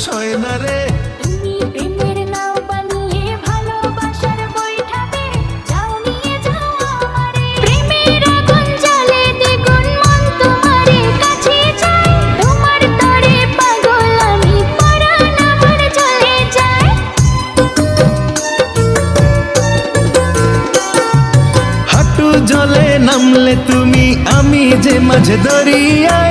সয় না রে। তুমি প্রেমের নাও বানিয়ে ভালোবাসার বৈঠাতে যাও নিয়ে যাও আমারে। প্রেমের আগুন জ্বলে দ্বিগুণ মন তোমারে কাছে চায়। তোমার তরে পাগল আমি পরাণ আমার জ্বলে যায়। হাঁটু জলে নামলে তুমি, আমি যে মাঝ দরিয়ায়।